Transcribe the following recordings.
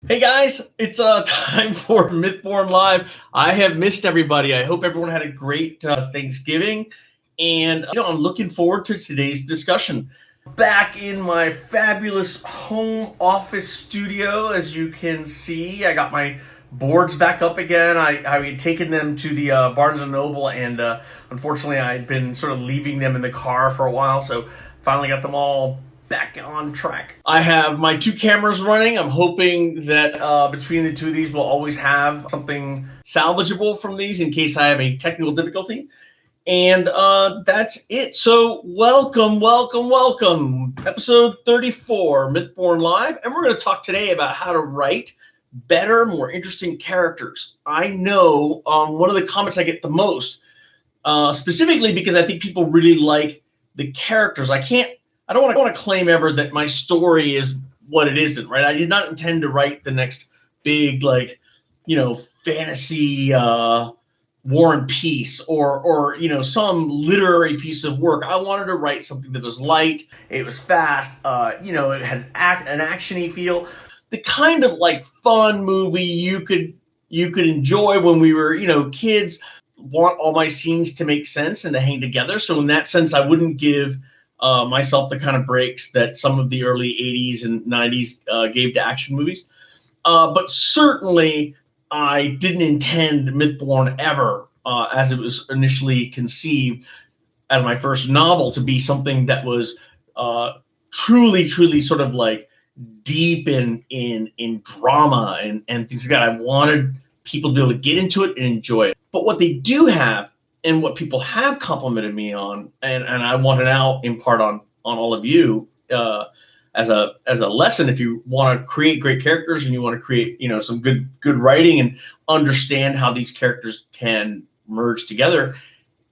Hey guys, it's time for Mythborn Live. I have missed everybody. I hope everyone had a great Thanksgiving, and I'm looking forward to today's discussion. Back in my fabulous home office studio, as you can see, I got my boards back up again. I had taken them to the Barnes and Noble, and unfortunately, I'd been sort of leaving them in the car for a while, so finally got them all back on track. I have my two cameras running. I'm hoping that between the two of these, we'll always have something salvageable from these in case I have a technical difficulty. And that's it. So welcome, welcome, welcome. Episode 34, Mythborn Live. And we're going to talk today about how to write better, more interesting characters. I know one of the comments I get the most, specifically because I think people really like the characters. I don't want to claim ever that my story is what it isn't, right? I did not intend to write the next big, fantasy War and Peace or some literary piece of work. I wanted to write something that was light, it was fast, it had an actiony feel, the kind of fun movie you could enjoy when we were kids. Want all my scenes to make sense and to hang together. So in that sense, I wouldn't give myself the kind of breaks that some of the early 80s and 90s gave to action movies. But certainly, I didn't intend Mythborn ever, as it was initially conceived as my first novel, to be something that was truly sort of deep in drama and things like that. I wanted people to be able to get into it and enjoy it. But what they do have, and what people have complimented me on, and I want to now impart on all of you as a lesson, if you want to create great characters and you want to create some good writing and understand how these characters can merge together,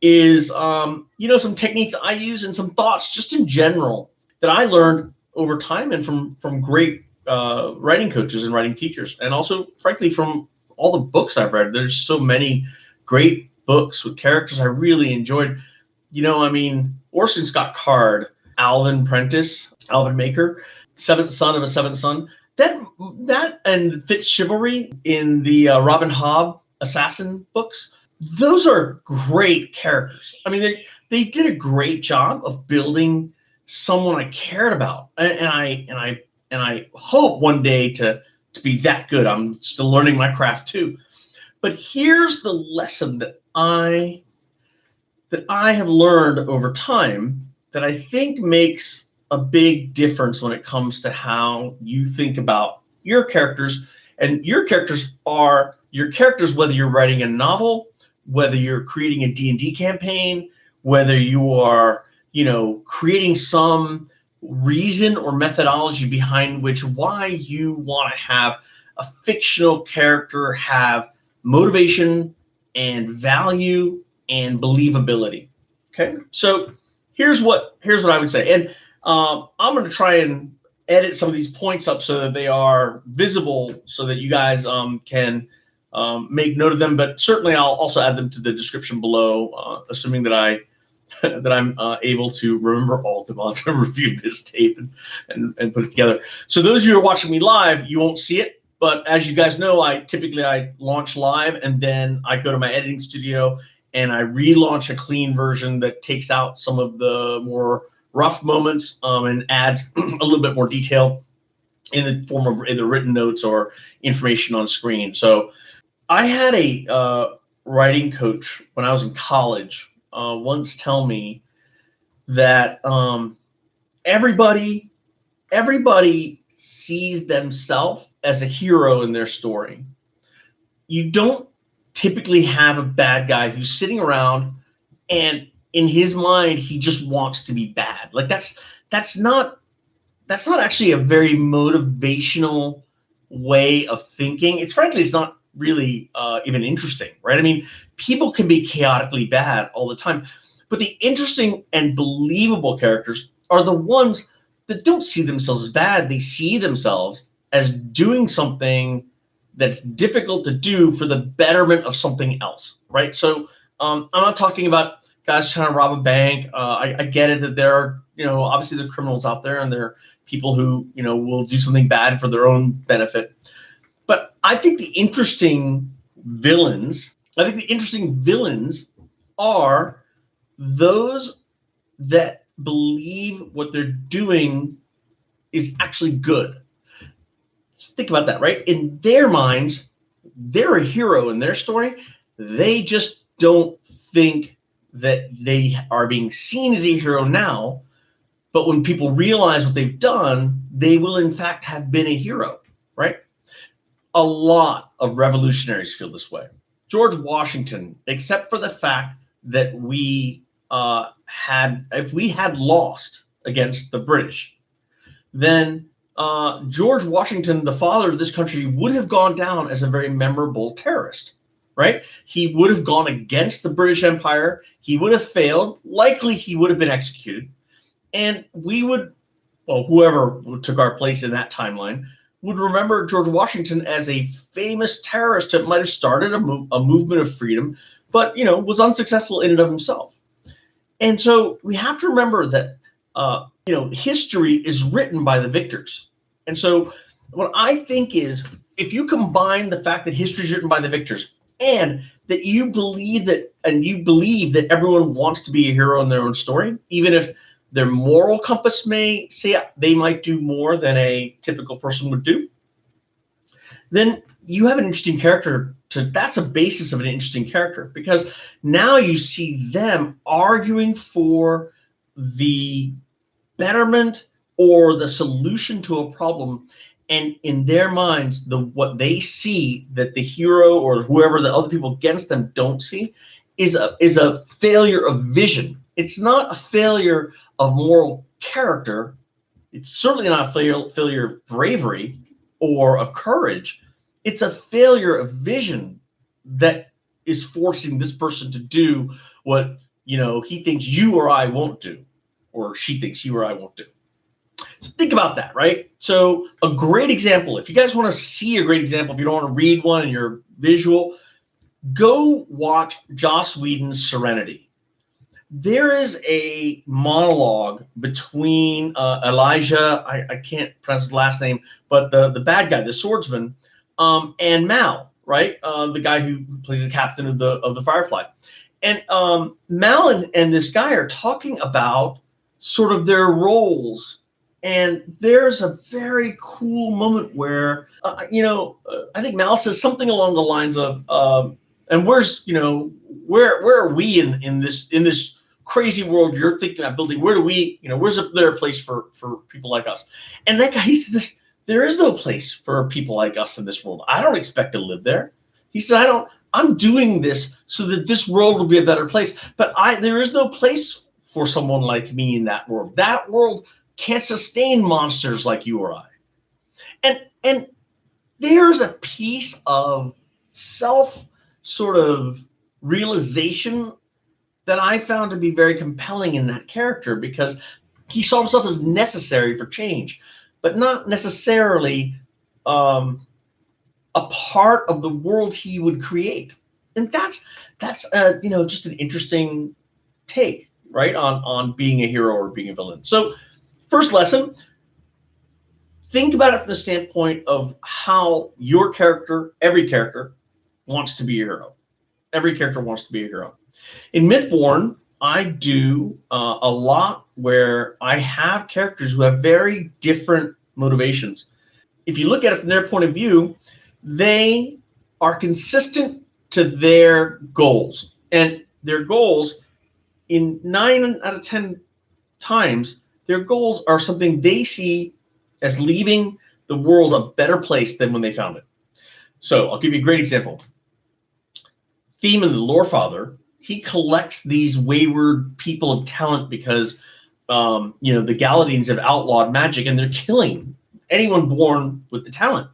is some techniques I use and some thoughts just in general that I learned over time and from great writing coaches and writing teachers, and also frankly from all the books I've read. There's so many great books with characters I really enjoyed. Orson Scott Card, Alvin Maker, Seventh Son of a Seventh Son. That and Fitz Chivalry in the Robin Hobb assassin books. Those are great characters. I mean, they did a great job of building someone I cared about, and I hope one day to be that good. I'm still learning my craft too. But here's the lesson that I have learned over time that I think makes a big difference when it comes to how you think about your characters. And your characters are your characters, whether you're writing a novel, whether you're creating a D&D campaign, whether you are, creating some reason or methodology behind why you want to have a fictional character have motivation and value and believability. Okay, so here's what I would say, and I'm going to try and edit some of these points up so that they are visible, so that you guys can make note of them. But certainly, I'll also add them to the description below, assuming that I'm able to remember all of them. I'll have to review this tape and put it together. So those of you who are watching me live, you won't see it. But as you guys know, I typically launch live, and then I go to my editing studio and I relaunch a clean version that takes out some of the more rough moments and adds a little bit more detail in the form of either written notes or information on screen. So I had a writing coach when I was in college once tell me that everybody sees themselves as a hero in their story. You don't typically have a bad guy who's sitting around and in his mind he just wants to be bad. That's not actually a very motivational way of thinking. It's not really even interesting, right? I mean, people can be chaotically bad all the time, but the interesting and believable characters are the ones that don't see themselves as bad. They see themselves as doing something that's difficult to do for the betterment of something else, right? So I'm not talking about guys trying to rob a bank. I get it that there are, obviously there are criminals out there, and there are people who, will do something bad for their own benefit. But I think the interesting villains are those that believe what they're doing is actually good. Just think about that, right? In their minds, they're a hero in their story. They just don't think that they are being seen as a hero now. But when people realize what they've done, they will in fact have been a hero, right? A lot of revolutionaries feel this way. George Washington, except for the fact that if we had lost against the British, then George Washington, the father of this country, would have gone down as a very memorable terrorist, right? He would have gone against the British Empire. He would have failed. Likely he would have been executed. And we would, well, whoever took our place in that timeline would remember George Washington as a famous terrorist that might have started a movement of freedom, but, was unsuccessful in and of himself. And so we have to remember that, history is written by the victors. And so what I think is, if you combine the fact that history is written by the victors and that you believe that everyone wants to be a hero in their own story, even if their moral compass may say they might do more than a typical person would do, then you have an interesting character. That's a basis of an interesting character, because now you see them arguing for the betterment or the solution to a problem, and in their minds, what they see that the hero or whoever the other people against them don't see is a failure of vision. It's not a failure of moral character. It's certainly not a failure of bravery or of courage. It's a failure of vision that is forcing this person to do what he thinks you or I won't do, or she thinks you or I won't do. So think about that, right? So a great example, if you guys want to see a great example, if you don't want to read one and you're visual, go watch Joss Whedon's Serenity. There is a monologue between Elijah, I can't pronounce his last name, but the bad guy, the swordsman, and Mal, right? The guy who plays the captain of the Firefly. And Mal and this guy are talking about sort of their roles. And there's a very cool moment where, I think Mal says something along the lines of, and where's, where are we in this crazy world you're thinking about building? Where do we, where's there a place for people like us? And that guy, he said, there is no place for people like us in this world. I don't expect to live there. He said, I'm doing this so that this world will be a better place. But there is no place for someone like me in that world. That world can't sustain monsters like you or I. And there's a piece of self sort of realization that I found to be very compelling in that character, because he saw himself as necessary for change, but not necessarily a part of the world he would create. And that's just an interesting take, right, on being a hero or being a villain. So first lesson, think about it from the standpoint of how your character, every character, wants to be a hero. Every character wants to be a hero. In Mythborn, I do a lot where I have characters who have very different motivations. If you look at it from their point of view, they are consistent to their goals. And their goals, in 9 out of 10 times, their goals are something they see as leaving the world a better place than when they found it. So I'll give you a great example. Theme in the Lorefather, he collects these wayward people of talent because the Galadines have outlawed magic and they're killing anyone born with the talent.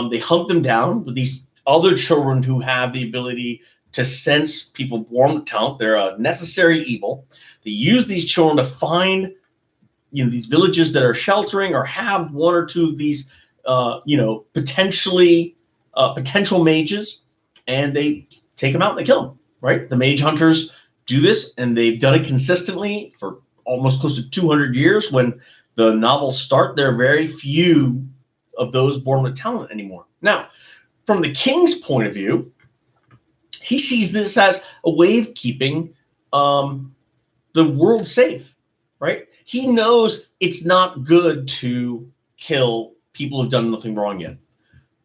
They hunt them down with these other children who have the ability to sense people born with talent. They're a necessary evil. They use these children to find these villages that are sheltering or have one or two of these potential mages, and they take them out and they kill them, right? The mage hunters do this, and they've done it consistently for almost close to 200 years. When the novels start, there are very few of those born with talent anymore. Now, from the king's point of view, he sees this as a way of keeping the world safe, right? He knows it's not good to kill people who've done nothing wrong yet.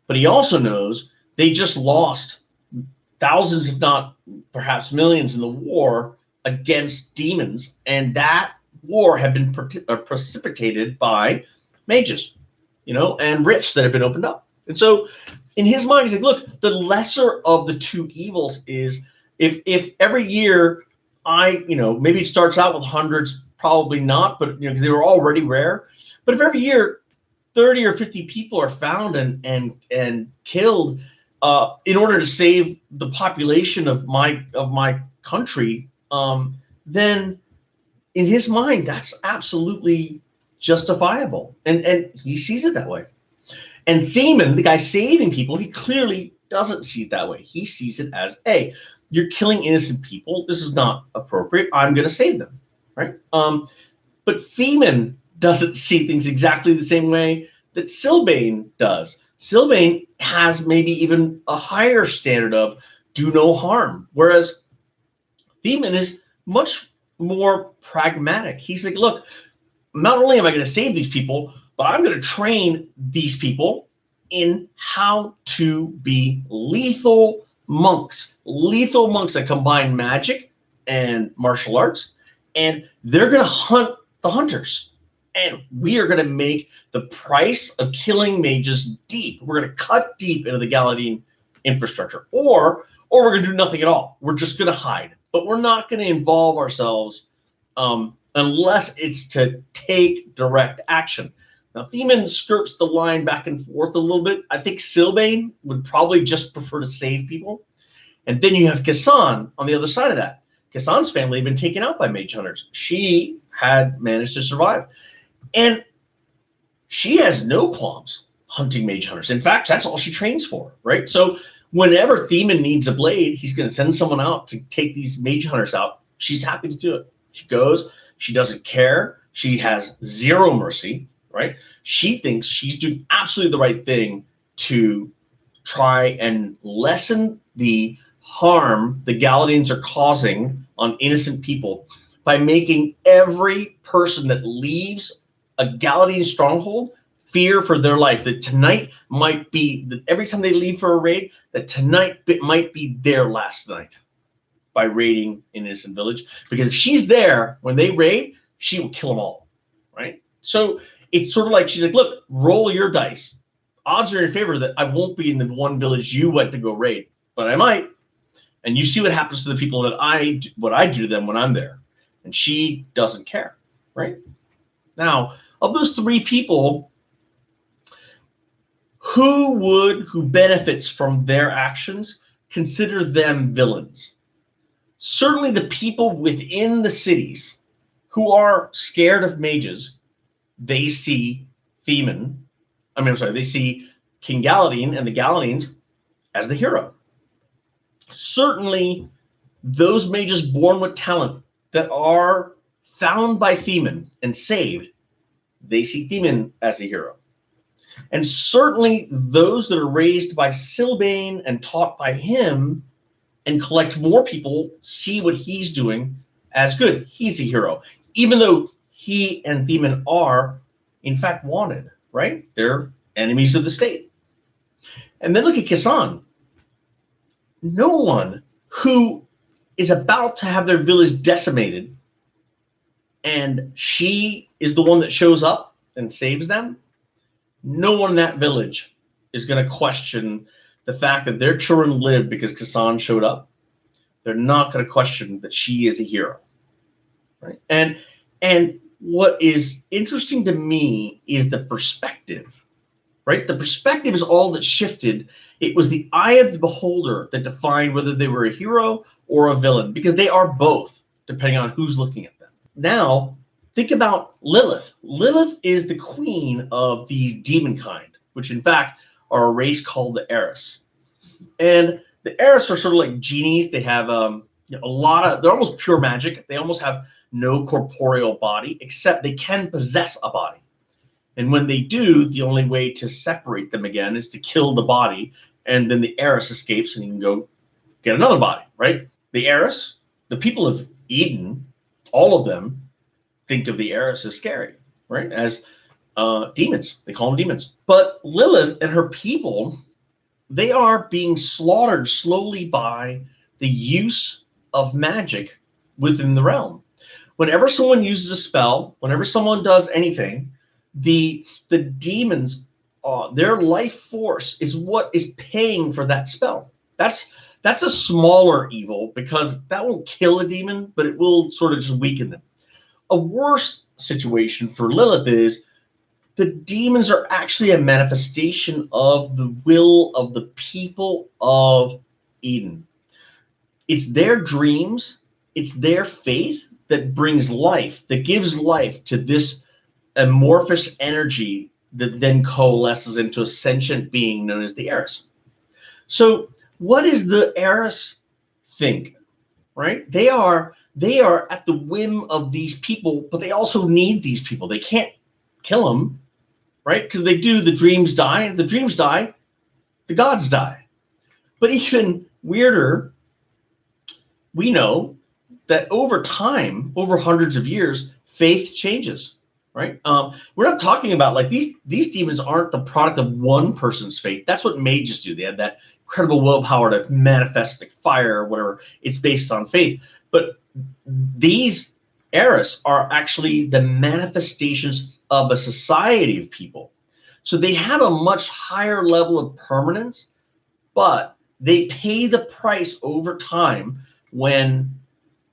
But he also knows they just lost thousands, if not perhaps millions, in the war against demons, and that war had been precipitated by mages, and rifts that have been opened up. And so in his mind, he's like, look, the lesser of the two evils is if every year maybe it starts out with hundreds, probably not, but because they were already rare. But if every year 30 or 50 people are found and killed in order to save the population of my country, then in his mind that's absolutely justifiable, and he sees it that way. And Theman, the guy saving people, he clearly doesn't see it that way. He sees it as, hey, you're killing innocent people. This is not appropriate. I'm going to save them, right? But Theman doesn't see things exactly the same way that Sylvain does. Sylvain has maybe even a higher standard of do no harm, whereas Theman is much more pragmatic. He's like, look, not only am I going to save these people, but I'm going to train these people in how to be lethal monks that combine magic and martial arts, and they're going to hunt the hunters. And we are going to make the price of killing mages deep. We're going to cut deep into the Galadine infrastructure, or we're going to do nothing at all. We're just going to hide, but we're not going to involve ourselves unless it's to take direct action. Now, Theman skirts the line back and forth a little bit. I think Sylvain would probably just prefer to save people. And then you have Kassan on the other side of that. Kassan's family had been taken out by mage hunters. She had managed to survive. And she has no qualms hunting mage hunters. In fact, that's all she trains for, right? So whenever Theman needs a blade, he's going to send someone out to take these mage hunters out. She's happy to do it. She goes. She doesn't care. She has zero mercy, right? She thinks she's doing absolutely the right thing to try and lessen the harm the Galadines are causing on innocent people by making every person that leaves a Galadine stronghold fear for their life, that tonight might be, that every time they leave for a raid, that tonight might be their last night by raiding an innocent village. Because if she's there when they raid, she will kill them all, right? So it's sort of like, she's like, look, roll your dice. Odds are in favor that I won't be in the one village you went to go raid, but I might. And you see what happens to the people that what I do to them when I'm there. And she doesn't care, right? Now, of those three people, who benefits from their actions, consider them villains. Certainly the people within the cities who are scared of mages, they see Theman, they see King Galadine and the Galadines as the hero. Certainly those mages born with talent that are found by Theman and saved, they see Theman as a hero. And certainly those that are raised by Sylvain and taught by him and collect more people see what he's doing as good. He's a hero, even though he and Theman are, in fact, wanted, right? They're enemies of the state. And then look at Kassan. No one who is about to have their village decimated and she is the one that shows up and saves them, no one in that village is going to question the fact that their children lived because Kassan showed up. They're not going to question that she is a hero, right? And what is interesting to me is the perspective, right? The perspective is all that shifted. It was the eye of the beholder that defined whether they were a hero or a villain, because they are both, depending on who's looking at them. Now, think about Lilith. Lilith is the queen of these demon kind, which in fact are a race called the Aris. And the Aris are sort of like genies. They have a lot of, they're almost pure magic. They almost have no corporeal body, except they can possess a body. And when they do, the only way to separate them again is to kill the body, and then the Aris escapes and you can go get another body, right? The Aris, the people of Eden, all of them think of the Aris as scary, right? As demons. They call them demons. But Lilith and her people, they are being slaughtered slowly by the use of magic within the realm. Whenever someone uses a spell, whenever someone does anything, the demons, their life force is what is paying for that spell. That's a smaller evil because that won't kill a demon, but it will sort of just weaken them. A worse situation for Lilith is the demons are actually a manifestation of the will of the people of Eden. It's their dreams, it's their faith that brings life, that gives life to this amorphous energy that then coalesces into a sentient being known as the Aris. So what does the Aris think, right? They are at the whim of these people, but they also need these people. They can't kill them, right? Because they do, the dreams die, the gods die. But even weirder, we know that over time, over hundreds of years, faith changes, right? We're not talking about like these demons aren't the product of one person's faith. That's what mages do. They have that incredible willpower to manifest like fire or whatever. It's based on faith. But these Aris are actually the manifestations of a society of people. So they have a much higher level of permanence, but they pay the price over time when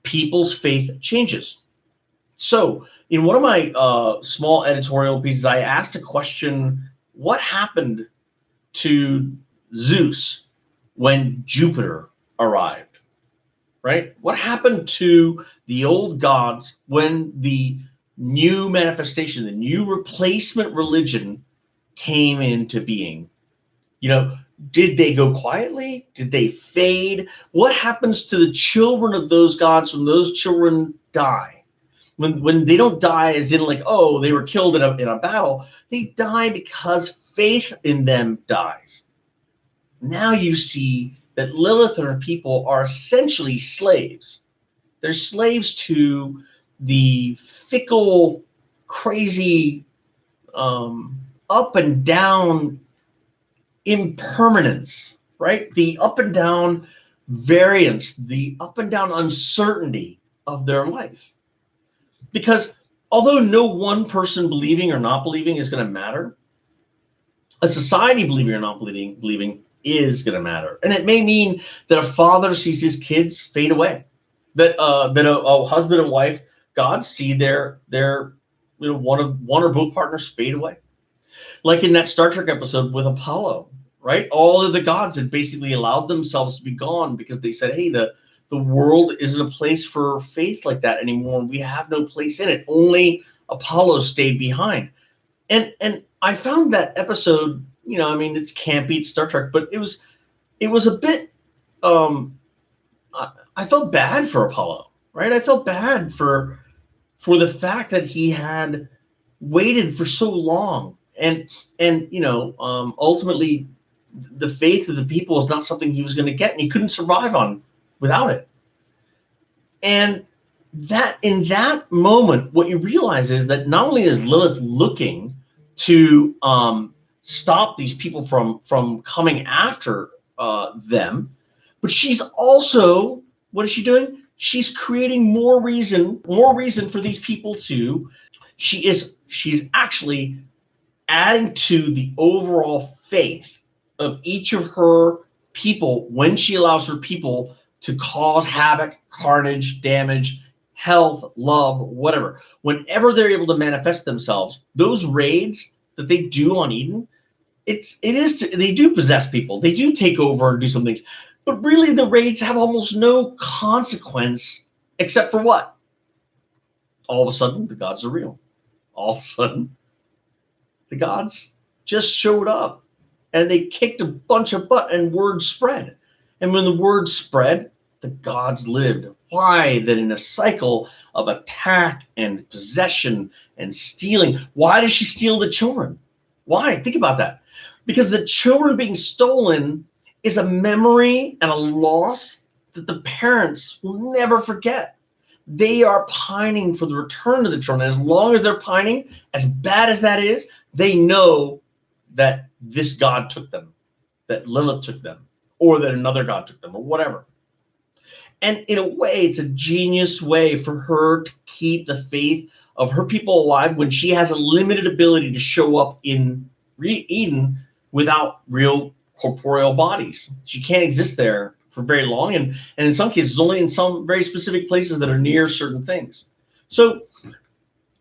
people's faith changes. So in one of my small editorial pieces, I asked a question: what happened to Zeus when Jupiter arrived, right? What happened to the old gods when the new manifestation, the new replacement religion came into being? You know, did they go quietly? Did they fade? What happens to the children of those gods when those children die? When they don't die as in like, oh, they were killed in a battle, they die because faith in them dies. Now you see that Lilith and her people are essentially slaves. They're slaves to the fickle, crazy, up and down impermanence, right? The up and down variance, the up and down uncertainty of their life. Because although no one person believing or not believing is going to matter, a society believing or not believing is going to matter. And it may mean that a father sees his kids fade away, that a husband and wife, God, see their one or both partners fade away. Like in that Star Trek episode with Apollo, right? All of the gods had basically allowed themselves to be gone because they said, hey, the world isn't a place for faith like that anymore. We have no place in it. Only Apollo stayed behind. And I found that episode, I mean, it's campy, it's Star Trek, but it was a bit, I felt bad for Apollo, right? I felt bad for the fact that he had waited for so long. And ultimately the faith of the people is not something he was going to get, and he couldn't survive on without it. And that in that moment, what you realize is that not only is Lilith looking to stop these people from coming after them, but she's also, what is she doing? She's creating more reason for these people to. She's actually adding to the overall faith of each of her people when she allows her people to cause havoc, carnage, damage, health, love, whatever. Whenever they're able to manifest themselves, those raids that they do on Eden, they do possess people. They do take over and do some things. But really the raids have almost no consequence except for what? All of a sudden, the gods are real. All of a sudden, the gods just showed up and they kicked a bunch of butt and word spread. And when the word spread, the gods lived. Why that in a cycle of attack and possession and stealing, why does she steal the children? Why? Think about that. Because the children being stolen is a memory and a loss that the parents will never forget. They are pining for the return of the children. As long as they're pining, as bad as that is, they know that this god took them, that Lilith took them, or that another god took them, or whatever. And in a way, it's a genius way for her to keep the faith of her people alive when she has a limited ability to show up in Eden without real corporeal bodies. She can't exist there for very long, and in some cases only in some very specific places that are near certain things. So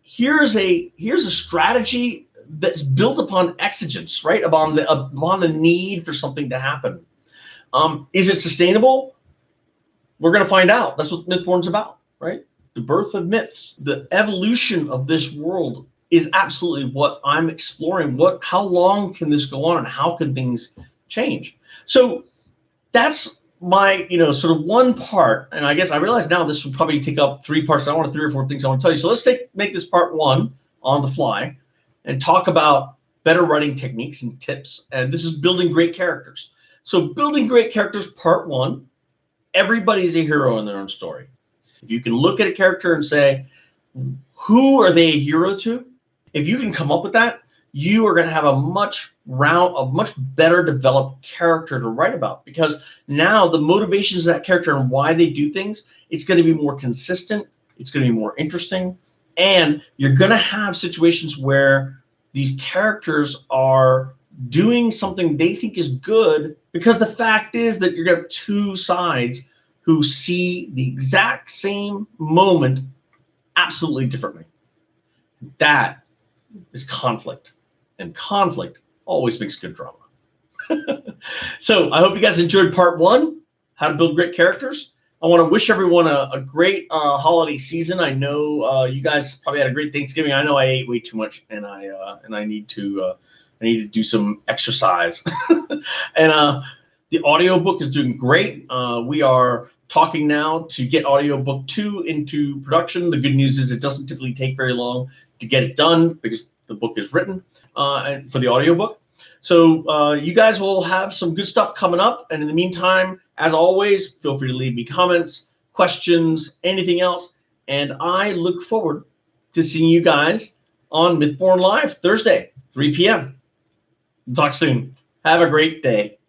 here's a strategy that's built upon exigence, right? Upon the need for something to happen. Is it sustainable? We're going to find out. That's what Mythborn's about, right? The birth of myths, the evolution of this world is absolutely what I'm exploring. How long can this go on, and how can things change? So that's my, sort of one part. And I guess I realize now this would probably take up 3 parts. I want 3 or 4 things I want to tell you. So let's make this part 1 on the fly and talk about better writing techniques and tips. And this is building great characters. So building great characters, part 1. Everybody's a hero in their own story. If you can look at a character and say, who are they a hero to? If you can come up with that, you are going to have a much better developed character to write about, because now the motivations of that character and why they do things, it's going to be more consistent, it's going to be more interesting, and you're going to have situations where these characters are doing something they think is good, because the fact is that you're going to have 2 sides who see the exact same moment absolutely differently. That is conflict, and conflict always makes good drama. So I hope you guys enjoyed part 1, how to build great characters. I want to wish everyone a great holiday season. I know you guys probably had a great Thanksgiving. I know I ate way too much, and I need to do some exercise. And the audiobook is doing great. We are talking now to get audiobook 2 into production. The good news is it doesn't typically take very long to get it done, because the book is written for the audiobook. So you guys will have some good stuff coming up. And in the meantime, as always, feel free to leave me comments, questions, anything else. And I look forward to seeing you guys on Mythborn Live Thursday, 3 p.m. Talk soon. Have a great day.